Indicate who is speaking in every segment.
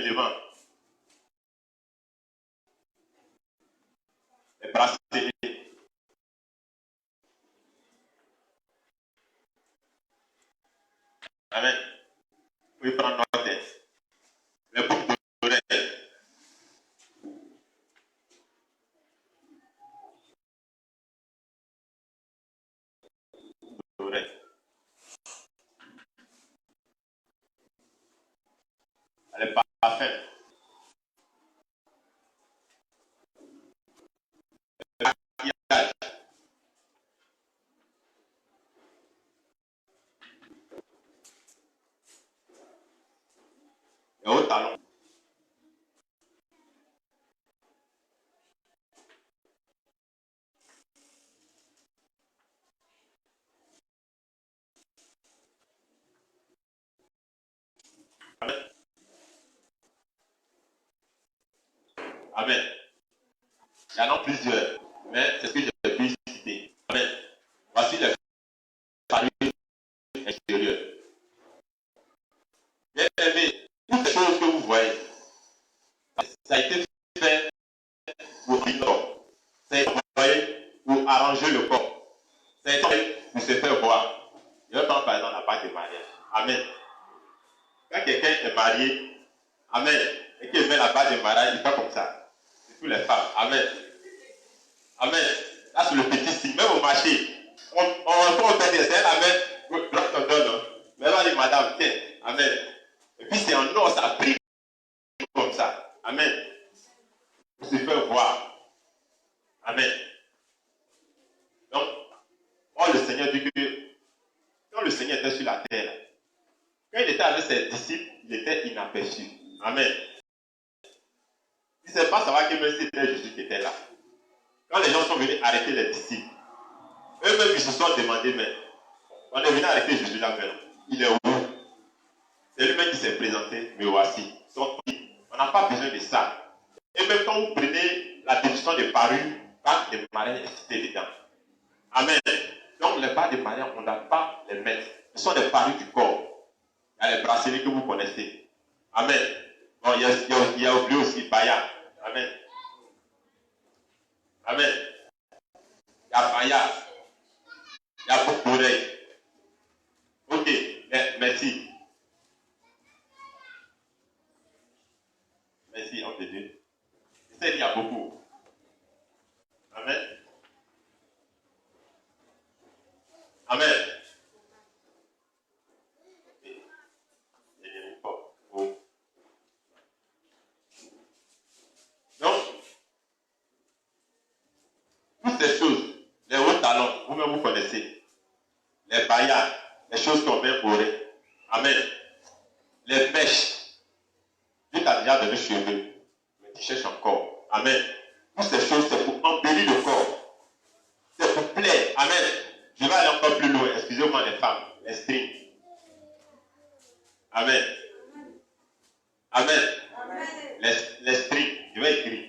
Speaker 1: devant. Les bracelets. Amen. Vous pouvez prendre notre tête. Les boucles d'oreilles. Elle est parfaite. Le maquillage. Les hauts talons. Amen. Amen. Il y en a plusieurs, mais c'est ce que j'ai pu citer. Amen. Voici les saluts extérieurs. Bien aimé, toutes les choses que vous voyez, ça a été fait pour l'homme. Ça a été fait pour arranger le corps. Ça a été fait pour se faire voir. Je vais prendre par exemple la part de mariage. Amen. Quand quelqu'un est marié, amen, et qu'il met la bague de mariage, il fait comme ça. C'est toutes les femmes. Amen. Amen. Là, c'est le petit signe. Même au marché, on fait des ailes, amen. Droite on donne. Mais là, les madame, tiens. Amen. Et puis c'est en or, ça brille comme ça. Amen. Pour se faire voir. Amen. Donc, le Seigneur dit que quand le Seigneur était sur la terre, quand il était avec ses disciples, il était inaperçu. Amen. Il ne sait pas savoir que même c'était Jésus qui était là. Quand les gens sont venus arrêter les disciples, eux-mêmes ils se sont demandé, mais on est venu arrêter Jésus là maintenant. Il est où? C'est lui-même qui s'est présenté, mais voici. Donc, on n'a pas besoin de ça. Et même quand vous prenez la définition des parures, pas des marins est cité dedans. Amen. Donc les parures des marins, on n'a pas les mettre. Ce sont des parures du corps. Il y a les bracelets que vous connaissez. Amen. Bon, il y a oublié aussi Baya. Amen. Amen. Il y a Baya. Il y a beaucoup d'oreilles. Ok, merci. Merci, on te dit. Je sais qu'il y a beaucoup. Amen. Amen. Donc, toutes ces choses, les hauts talons, vous-même vous connaissez. Les baillards, les choses qu'on met pour eux. Amen. Les mèches. Dieu t'a déjà donné cheveux, mais tu cherches encore. Amen. Toutes ces choses, c'est pour embellir le corps. C'est pour plaire. Amen. Je vais aller encore plus loin. Excusez-moi les femmes. Les strings. Amen. Amen. Les strings. Je vais écrire.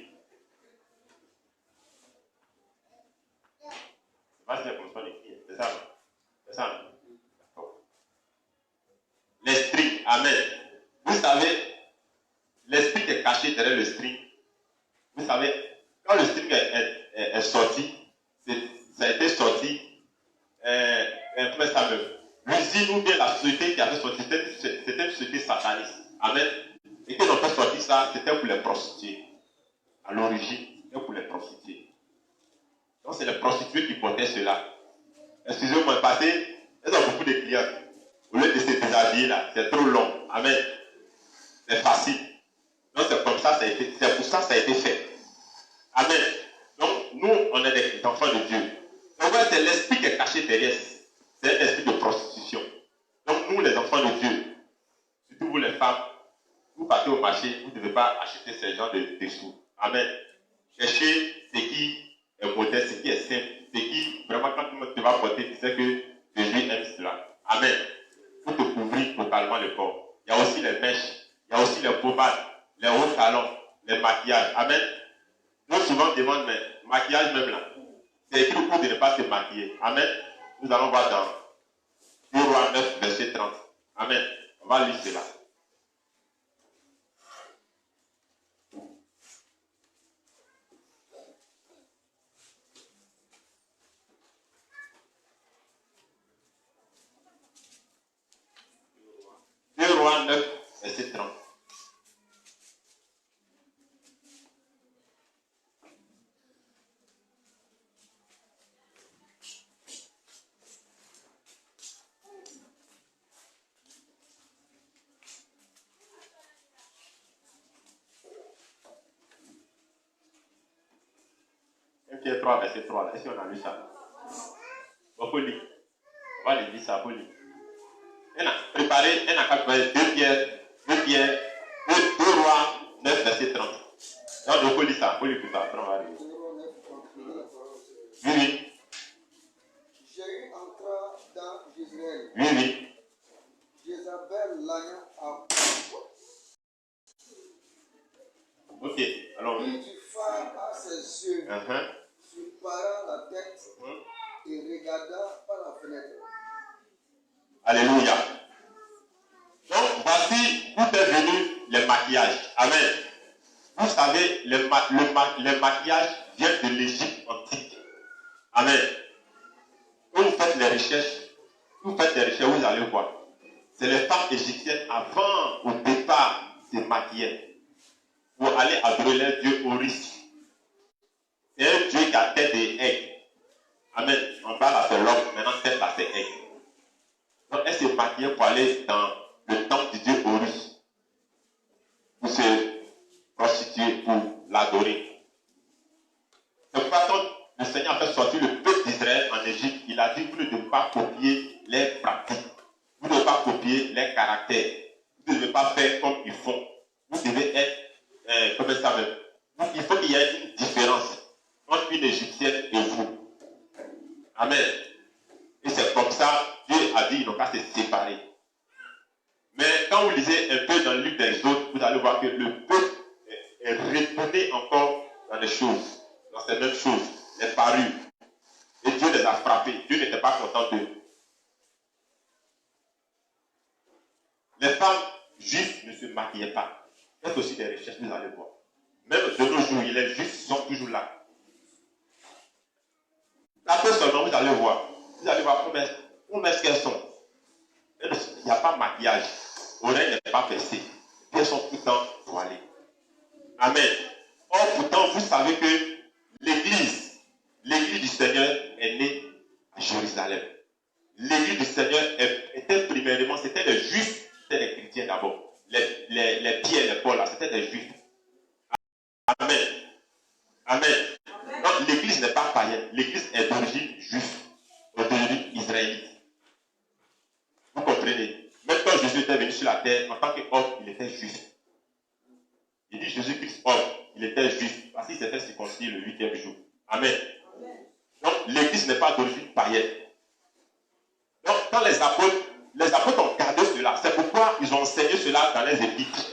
Speaker 1: C'est pas si c'est comme ça d'écrire. C'est ça. C'est ça. Les strings. Amen. Vous savez, l'esprit qui est caché derrière le string. Vous savez, quand le string est sorti, ça a été sorti, comment ça me... L'usine ou bien la société qui avait sorti, c'était une société sataniste. Amen. Et quand on a sorti ça, c'était pour les prostituées. À l'origine, c'était pour les prostituées. Donc c'est les prostituées qui portaient cela. Excusez-moi, parce qu'elles ont beaucoup de clients. Au lieu de se déshabiller là, c'est trop long. Amen. C'est facile. Donc c'est comme ça, c'est pour ça que ça a été fait. Amen. Donc nous, on est des enfants de Dieu. Donc c'est l'esprit qui est caché derrière. C'est un esprit de prostitution. Donc nous, les enfants de Dieu, surtout vous les femmes, vous partez au marché, vous ne devez pas acheter ce genre de dessous. Amen. Cherchez ce qui est modeste, ce qui est simple, ce qui, vraiment, quand tu vas porter, tu sais que Jésus aime cela. Amen. Pour te couvrir totalement le corps. Il y a aussi les mèches, il y a aussi les pommades, les hauts talons, les maquillages. Amen. Nous souvent demandons, mais maquillage même là, c'est écrit pour de ne pas se maquiller. Amen. Nous allons voir dans 2 Rois 9, verset 30. Amen. On va lire cela. Rois 9, verset 30. Pierre 3, verset 3. Là. Est-ce qu'on a lu ça? On peut lire. On va lire ça, on peut lire. On a préparé, on a préparé 2 Rois 9, verset 30. Donc, on peut lire ça, on peut lire tout ça. Après, on va lire. Oui, oui.
Speaker 2: Jéhu entra dans Jezreel.
Speaker 1: Oui, oui.
Speaker 2: Jézabel l'ayant appris.
Speaker 1: Ok, alors.
Speaker 2: Mit du phare à ses yeux, se para la tête et regarda par la fenêtre.
Speaker 1: Alléluia. Donc, voici où est venu le maquillage. Amen. Vous savez, le maquillage vient de l'Égypte antique. Amen. Quand vous faites les recherches, vous allez voir. C'est les femmes égyptiennes avant, au départ, se maquillaient pour aller adorer leur dieu Horus. C'est un dieu qui a tête et aigle. Amen. En bas là c'est l'homme, maintenant tête là c'est aigle. Donc elle se maquillait pour aller dans le temple du dieu Horus. Pour se prostituer, pour l'adorer. C'est pourquoi quand le Seigneur a fait sortir le peuple d'Israël en Égypte, il a dit vous ne devez pas copier les pratiques. Vous ne devez pas copier les caractères. Vous ne devez pas faire comme ils font. Vous devez être, comme ça même. Il faut qu'il y ait une différence entre une Égyptienne et vous. Amen. Et c'est comme ça, Dieu a dit, ils n'ont qu'à se séparer. Mais quand vous lisez un peu dans le livre des autres, vous allez voir que le peuple est retourné encore dans les choses, dans ces mêmes choses, les parures. Et Dieu les a frappés. Dieu n'était pas content d'eux. Les femmes juives ne se maquillaient pas. Faites aussi des recherches, vous allez voir. Même de nos jours, les juifs sont toujours là. Après seulement, vous allez voir. Vous allez voir comment est-ce qu'elles sont. Il n'y a pas de maquillage. L'oreille n'est pas percée. Elles sont tout le temps voilées. Amen. Or, pourtant, vous savez que l'église du Seigneur est née à Jérusalem. L'église du Seigneur était primairement, c'était les Juifs, c'était les chrétiens d'abord. Les Pierre, les Paul, là, c'était des Juifs. Amen. Amen. Donc, l'église n'est pas païenne. L'église est d'origine juive, d'origine israélite. Vous comprenez? Même quand Jésus était venu sur la terre, en tant qu'homme, il était juif. Il dit Jésus-Christ, homme, il était juif, parce qu'il s'était circoncis le 8e jour. Amen. Donc, l'église n'est pas d'origine païenne. Donc, quand les apôtres ont gardé cela, c'est pourquoi ils ont enseigné cela dans les épîtres.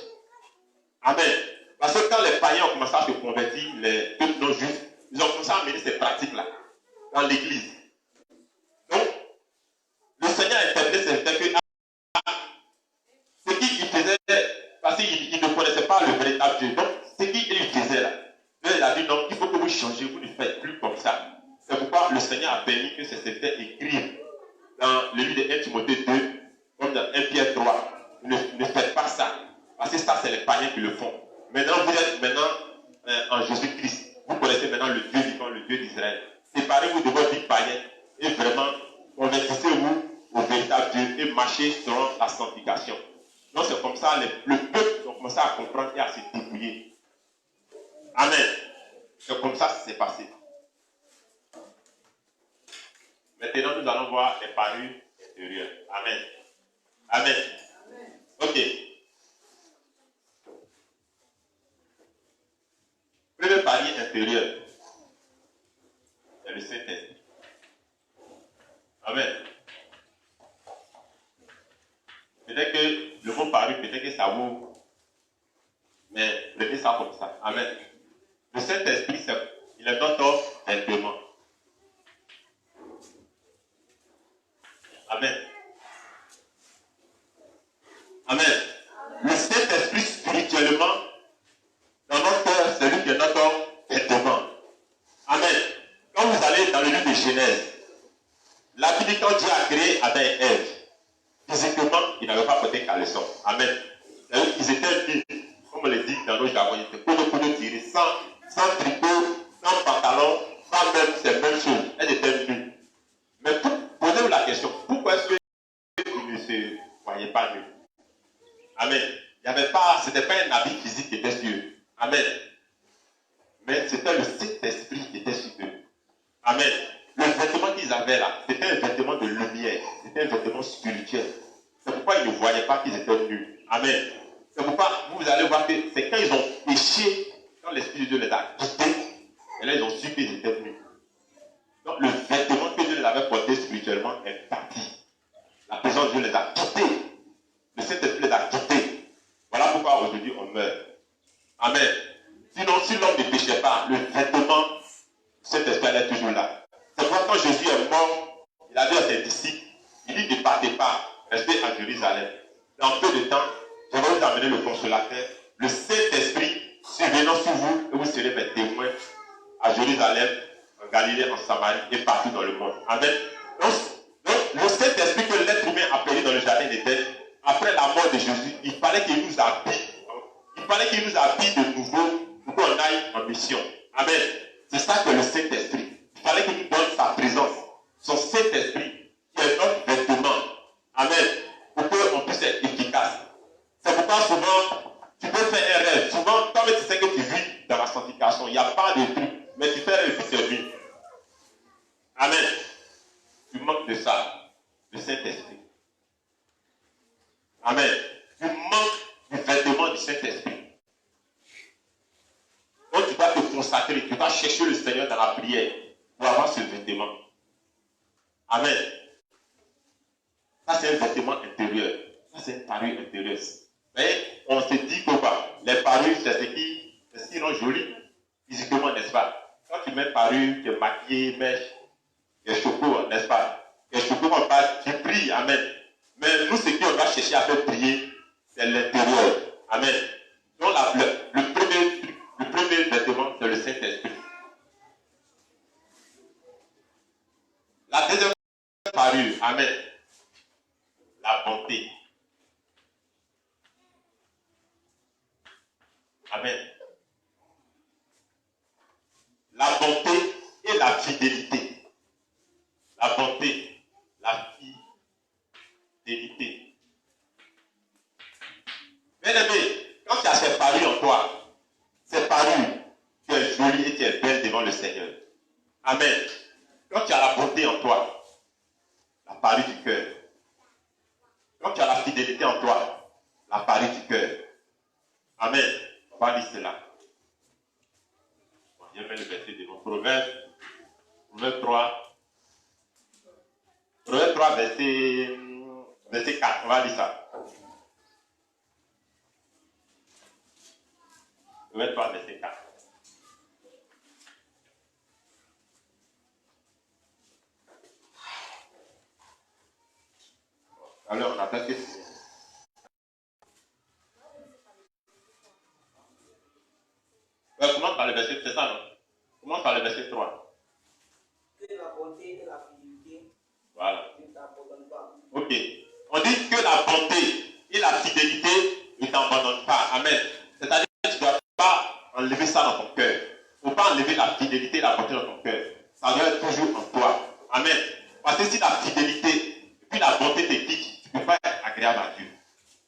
Speaker 1: Amen. Parce que quand les païens ont commencé à se convertir, les peuples non juifs, ils ont commencé à amener ces pratiques-là dans l'église. Donc, le Seigneur a interprété que ce qu'il faisait, parce qu'il ne connaissait pas le véritable Dieu. Donc, ce qu'il faisait là, il a dit non, il faut que vous changez, vous ne faites plus comme ça. C'est pourquoi le Seigneur a permis que ces serviteurs écrivent dans le livre de 1 Timothée 2, comme dans 1 Pierre 3. Ne faites pas ça. Parce que ça, c'est les païens qui le font. Maintenant, vous êtes en Jésus-Christ. Vous connaissez maintenant le Dieu vivant, le Dieu d'Israël. Séparez-vous de votre vie païenne et vraiment convertissez-vous au véritable Dieu et marchez selon la sanctification. Donc c'est comme ça, le peuple a commencé à comprendre et à se débrouiller. Amen. C'est comme ça que c'est passé. Maintenant, nous allons voir les parures intérieures. Amen. Amen. Ok. Premier palier intérieur, c'est le Saint-Esprit. Amen. Peut-être que le mot parure, peut-être que ça vous... Mais prenez ça comme ça. Amen. Le Saint-Esprit, il est notre implément. Amen. Amen. Le Saint-Esprit, spirituellement, dans notre cœur, c'est lui qui est notre vêtement. Amen. Quand vous allez dans le livre de Genèse, la Bible, quand Dieu a créé Adam et Ève, physiquement, il ils n'avaient pas porté caleçon. Amen. Ils étaient nus, comme on le dit dans nos jargons, ils étaient pour tirer, sans tricot, sans pantalon, sans même ces mêmes choses. Elles étaient nues. Mais posez-vous la question, pourquoi est-ce qu'ils ne se voyaient pas nus? Amen. Ce n'était pas un habit physique qui était sur eux. Amen. Mais c'était le Saint-Esprit qui était sur eux. Amen. Le vêtement qu'ils avaient là, c'était un vêtement de lumière. C'était un vêtement spirituel. C'est pourquoi ils ne voyaient pas qu'ils étaient nus. Amen. C'est pourquoi vous allez voir que c'est quand ils ont péché, quand l'Esprit de Dieu les a quittés, et là ils ont su qu'ils étaient nus. Donc le vêtement que Dieu les avait porté spirituellement est parti. La présence de Dieu les a quittés. Le Saint-Esprit les a quittés. Voilà pourquoi aujourd'hui on meurt. Amen. Sinon, si l'homme ne péchait pas, le vêtement, cet esprit est toujours là. C'est pourquoi quand Jésus est mort, il a dit à ses disciples, il dit ne partez pas, restez à Jérusalem. Dans peu de temps, je vais vous amener le consolateur, le Saint-Esprit, survenant sur vous, et vous serez mes témoins à Jérusalem, en Galilée, en Samarie et partout dans le monde. Amen. Donc le Saint-Esprit que l'être humain a payé dans le jardin d'Éden, après la mort de Jésus, il fallait qu'il nous habite. Il fallait qu'il nous habite de nouveau pour qu'on aille en mission. Amen. C'est ça que le Saint-Esprit. Il fallait qu'il nous donne sa présence. Son Saint-Esprit qui est notre vêtement. Amen. Pour qu'on puisse être efficace. C'est pourquoi souvent, tu peux faire un rêve. Souvent, toi, tu sais que tu vis dans la sanctification. Il n'y a pas de truc. Mais tu fais un rêve, c'est lui. Amen. Tu manques de ça. Le Saint-Esprit. Amen. Tu manques du vêtement du Saint-Esprit. Donc tu dois te consacrer, tu dois chercher le Seigneur dans la prière pour avoir ce vêtement. Amen. Ça c'est un vêtement intérieur. Ça c'est une parure intérieure. Vous voyez, on se dit que les parures c'est ce qui rend joli physiquement, n'est-ce pas? Quand tu mets parure, tu es maquillé, mèche, tu es choco, n'est-ce pas? Tu es choco, tu pries, amen. Mais nous, ce qu'on doit chercher à faire prier, c'est l'intérieur. Amen. Donc le premier vêtement, c'est le Saint-Esprit. La deuxième parure, amen. La bonté. Amen. La bonté et la fidélité. La bonté, la fidélité. Bien aimé, quand tu as ces parures en toi, ces parures, tu es jolie et tu es belle devant le Seigneur. Amen. Quand tu as la bonté en toi, la parure du cœur. Quand tu as la fidélité en toi, la parure du cœur. Amen. On va lire cela. Je vais le verset de mon Proverbe 3. Proverbe 3, verset 4. On va lire ça. Proverbe 3, verset 4. Alors, on a presque fini. Commence par le verset, c'est ça, non? Commence par le verset 3.
Speaker 2: Que la bonté et la fidélité
Speaker 1: Voilà.
Speaker 2: ne t'abandonnent pas.
Speaker 1: Ok. On dit que la bonté et la fidélité ne t'abandonnent pas. Amen. C'est-à-dire que tu ne dois pas enlever ça dans ton cœur. Il ne faut pas enlever la fidélité et la bonté dans ton cœur. Ça doit être toujours en toi. Amen. Parce que si la fidélité et puis la bonté te quitte, tu ne peux pas être agréable à Dieu.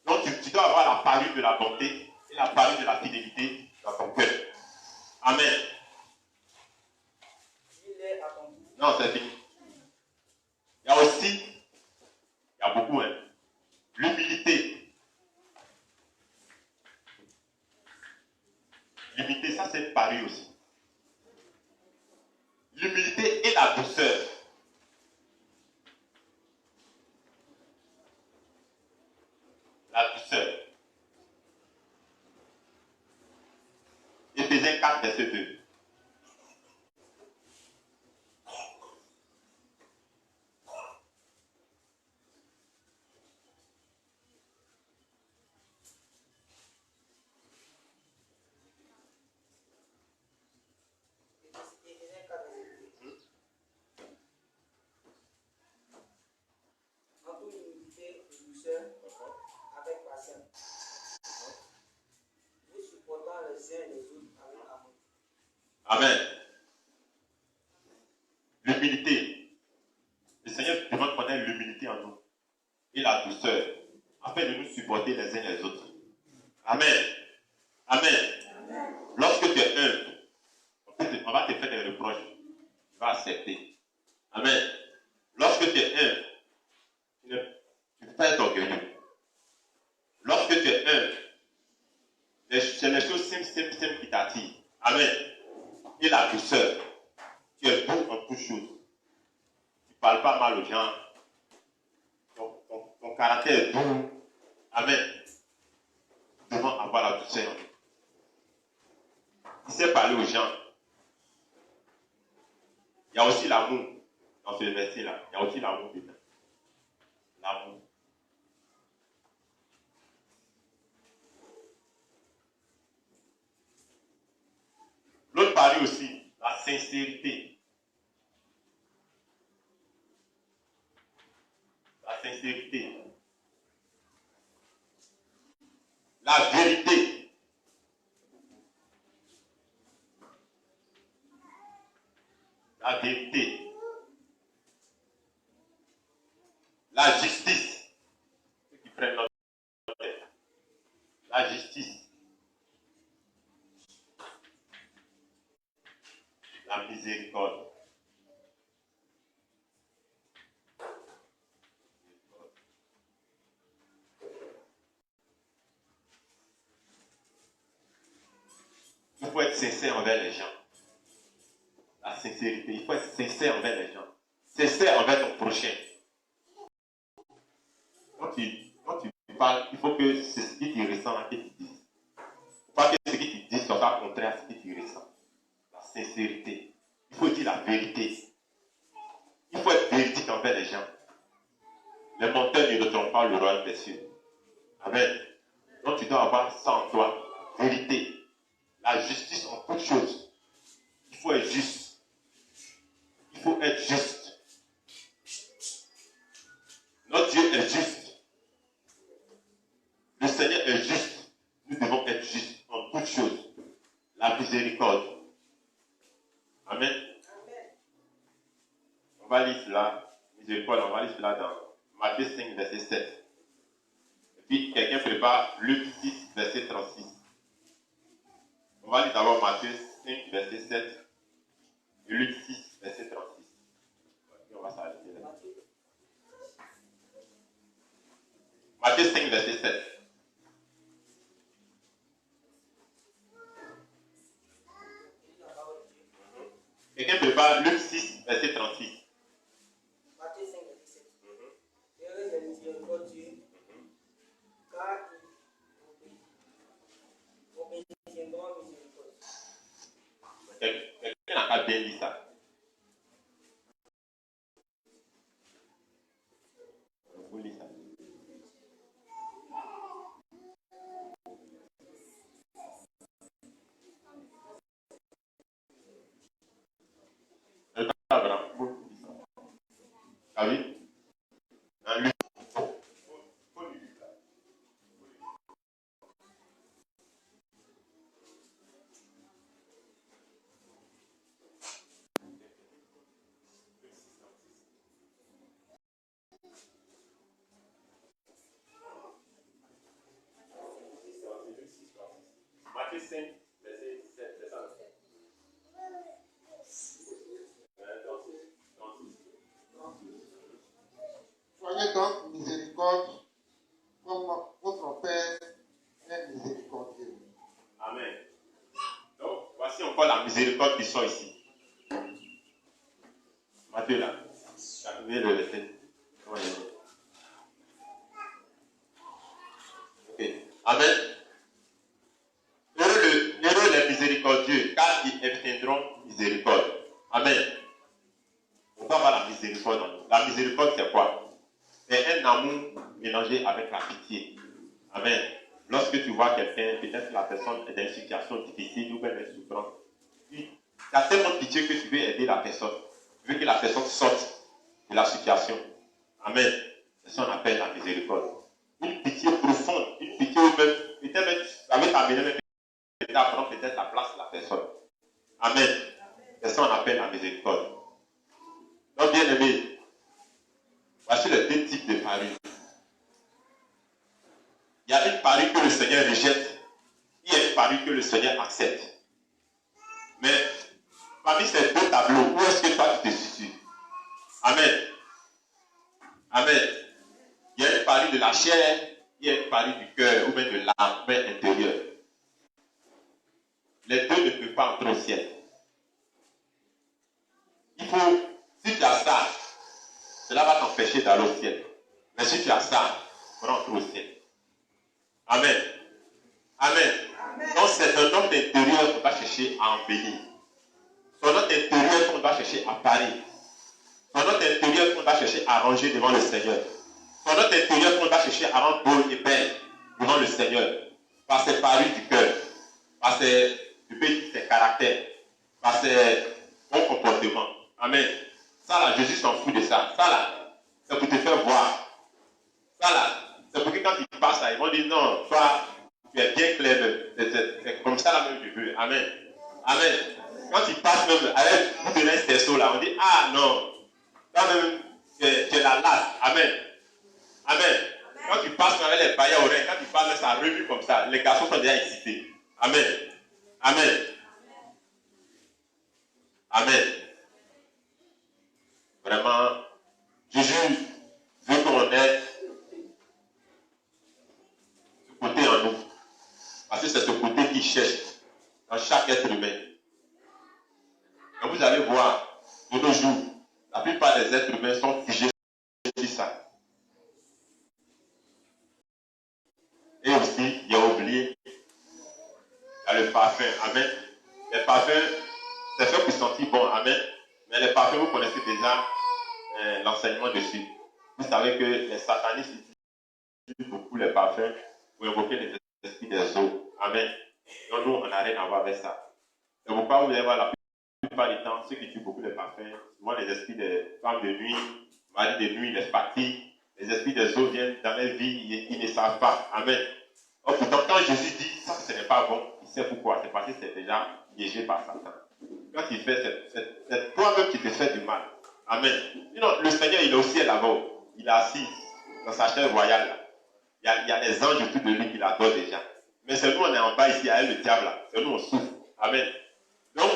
Speaker 1: Donc tu dois avoir la parure de la bonté et la parure de la fidélité dans ton cœur. Amen.
Speaker 2: Il est à ton tour.
Speaker 1: Non, c'est fini. Il y a aussi, il y a beaucoup, hein, l'humilité. L'humilité, ça c'est pareil aussi. L'humilité et la douceur. La douceur. Éphésiens 4, verset 2.
Speaker 2: En toute humilité et douceur,
Speaker 1: Amen. L'humilité. Le Seigneur demande qu'on ait l'humilité en nous et la douceur, afin de nous supporter les uns les autres. Amen. Amen. Amen. Lorsque tu es humble, on va te faire des reproches. Tu vas accepter. Amen. Lorsque tu es humble, tu ne peux pas être orgueilleux. Lorsque tu es humble, c'est les choses simples qui t'attirent. Amen. Et la douceur. Tu es doux en toutes choses. Tu ne parles pas mal aux gens. Ton caractère est doux. Amen. Nous devons avoir la douceur. Tu sais parler aux gens. Il y a aussi l'amour dans ce verset-là. Il y a aussi l'amour dedans. L'amour. L'autre parle aussi, la sincérité. La sincérité. La vérité. La vérité. La justice. Ceux qui prennent notre tête. La justice. La miséricorde. Il faut être sincère envers les gens. La sincérité. Il faut être sincère envers les gens. Sincère envers ton prochain. Quand tu parles, il faut que c'est ce qui te ressent que tu dises. Il ne faut pas que ce qui te dit soit contraire à ce qui te ressent. La sincérité. Il faut dire la vérité. Il faut être véridique envers les gens. Les menteurs ne retrouvent pas le royaume des cieux. Amen. Donc tu dois avoir ça en toi. Vérité. La justice en toutes choses. Il faut être juste. Il faut être juste. Notre Dieu est juste. Le Seigneur est juste. Nous devons être justes en toutes choses. La miséricorde. Amen. On va lire cela. Miséricorde, on va lire cela dans Matthieu 5, verset 7. Et puis quelqu'un prépare Luc 6, verset 36. On va lire d'abord Matthieu 5, verset 7 et Luc 6, verset 36. Et on va s'arrêter là. Matthieu 5, verset 7. Quelqu'un prépare Luc 6, verset 36.
Speaker 2: Matthieu 5, verset 7. Heureux les miséricordieux, car ils obtiendront miséricorde.
Speaker 1: Quelqu'un n'a pas bien dit ça. Vous lisez ça. Abraham. Ah oui? Luc. Matthieu 5, verset 7, c'est ça?
Speaker 3: Soyez donc miséricorde, comme votre Père est miséricordieux.
Speaker 1: Amen. Donc, voici encore la miséricorde qui sort ici. Matthieu là. Vous le verset. Ok. Amen. Heureux les miséricordieux, car ils obtiendront miséricorde. Amen. On doit avoir la miséricorde en nous. La miséricorde, c'est quoi? C'est un amour mélangé avec la pitié. Amen. Lorsque tu vois quelqu'un, peut-être la personne est dans une situation difficile ou elle est souffrante, tu as tellement de pitié que tu veux aider la personne. Tu veux que la personne sorte de la situation. Amen. C'est ce qu'on appelle la miséricorde. Une pitié profonde, une pitié où même, peut-être même, avec ta même peut-être prendre peut-être la place de la personne. Amen. C'est ça qu'on appelle la miséricorde. Donc, bien aimé, voici les deux types de parures. Il y a une parure que le Seigneur rejette. Il y a une parure que le Seigneur accepte. Mais parmi ces deux tableaux, où est-ce que toi tu te situes? Amen. Amen. Il y a une parure de la chair, il y a une parure du cœur ou bien de l'âme intérieure. Les deux ne peuvent pas entrer au ciel. Il faut, si tu as ça, cela va t'empêcher d'aller au ciel. Mais si tu as ça, tu pourras entrer au ciel. Amen. Amen. Donc c'est un homme d'intérieur qu'on va chercher à embellir. C'est un homme d'intérieur qu'on va chercher à parer. C'est un homme d'intérieur qu'on va chercher à ranger devant le Seigneur. C'est un homme d'intérieur qu'on va chercher à rendre beau et belle devant le Seigneur. Par ses parures du cœur, par ses caractères, par ses bons comportements. Amen. Ça là, Jésus s'en fout de ça. Ça là, c'est pour te faire voir. Ça là, c'est pour que quand ils passent là, ils vont dire non, toi, tu es bien clair. C'est comme ça là même je veux. Amen. Amen. Quand ils passent même avec vous donnez un cerceau là, on dit ah non, toi même tu es la lasse. Amen. Amen. Quand tu passes avec les pailles à oreilles, quand tu passes, ça remue comme ça. Les garçons sont déjà excités. Amen. Amen. Amen. Vraiment, Jésus veut qu'on ait ce côté en nous. Parce que c'est ce côté qu'il cherche dans chaque être humain. Et vous allez voir, de nos jours, la plupart des êtres humains sont figés sur ça. Et aussi, il y a oublié, il y a le parfum. Amen. Les parfums, c'est fait pour sentir bon. Amen. Mais les parfums, vous connaissez déjà l'enseignement dessus. Vous savez que les satanistes utilisent beaucoup les parfums pour évoquer les esprits des eaux. Amen. Donc nous, on n'a rien à voir avec ça. C'est pourquoi vous allez voir la plupart du temps, ceux qui utilisent beaucoup les parfums, souvent les esprits des femmes de nuit, maris de nuit, les parties, les esprits des eaux viennent dans leur vie, ils ne savent pas. Amen. Or, pourtant, quand Jésus dit ça, ce n'est pas bon, il sait pourquoi. C'est parce que c'est déjà piégé par Satan. Quand il fait, c'est toi-même qui te fais du mal. Amen. Non, le Seigneur, il est aussi là-bas. Il est assis dans sa chaise royale. Là. Il y a des anges autour de lui qui l'adorent déjà. Mais c'est nous, on est en bas ici, avec le diable là. C'est nous, on souffre. Amen. Donc,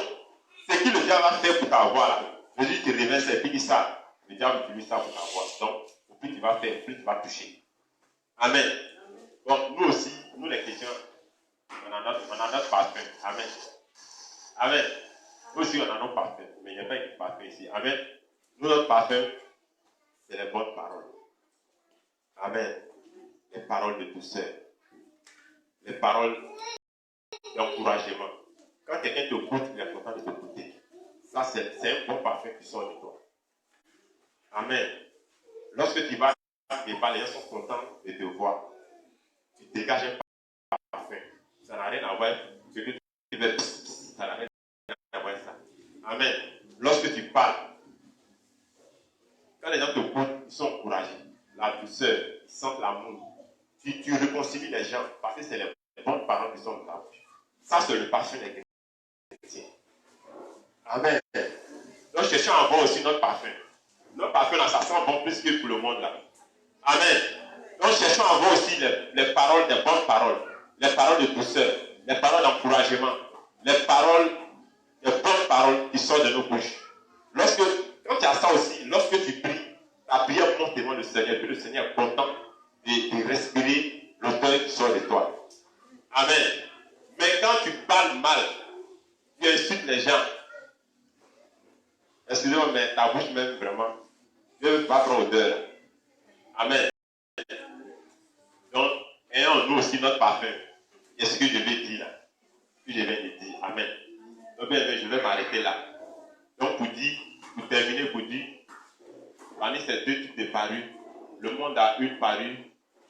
Speaker 1: ce que le diable va faire pour t'avoir là, Jésus te révèle, c'est puis il dit ça. Le diable utilise ça pour t'avoir. Donc, au plus tu vas faire, plus tu vas toucher. Amen. Bon, nous aussi, nous les chrétiens, on a notre parfum. Amen. Amen. Nous aussi, on a notre parfum. Mais il n'y a pas de parfum ici. Amen. Nous, notre parfum, c'est les bonnes paroles. Amen. Les paroles de douceur. Les paroles d'encouragement. Quand quelqu'un t'écoute, il est content de t'écouter. Ça, c'est un bon parfum qui sort de toi. Amen. Lorsque tu vas et les gens sont contents de te voir. Tu dégages un parfum. Ça n'a rien à voir avec ce que tu veux. Ça n'a rien à voir avec ça. Amen. Lorsque tu parles, quand les gens te écoutent, ils sont encouragés. La douceur, ils sentent l'amour. Tu réconcilies les gens parce que c'est les bonnes paroles qui sont de ta bouche. Ça, c'est le parfum des chrétiens. Amen. Donc, cherchons à avoir aussi notre parfum. Notre parfum, là, ça sent bon plus que pour le monde, là. Amen. Donc, cherchons à avoir aussi les paroles, des bonnes paroles. Les paroles de douceur. Les paroles d'encouragement. Les paroles, les bonnes paroles qui sortent de nos bouches. Quand tu as ça aussi, lorsque tu pries, ta prière monte devant le Seigneur, puis le Seigneur est content de respirer l'odeur qui sort de toi. Amen. Mais quand tu parles mal, tu insultes les gens. Excusez-moi, mais ta bouche même vraiment, Dieu ne va pas prendre odeur. Amen. Donc, ayons nous aussi notre parfum. Et ce que je vais dire là, que je viens de dire. Amen. Donc, bien, je vais m'arrêter là. Donc, pour terminer, pour dire, parmi ces deux types de parures, le monde a une parure,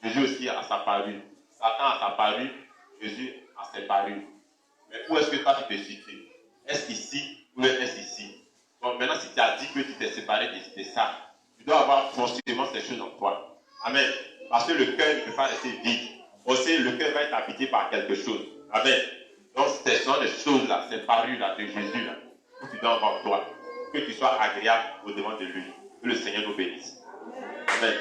Speaker 1: Jésus aussi a sa parure. Satan a sa parure, Jésus a ses parures. Mais où est-ce que toi tu te situes? Est-ce ici ou est-ce ici? Bon, maintenant, si tu as dit que tu t'es séparé de ça, tu dois avoir forcément ces choses en toi. Amen. Parce que le cœur ne peut pas rester vide. Aussi, le cœur va être habité par quelque chose. Amen. Donc, ce sont des choses-là, ces parures-là de Jésus-là, que tu dois avoir toi. Que tu sois agréable au devant de lui. Que le Seigneur nous bénisse. Amen.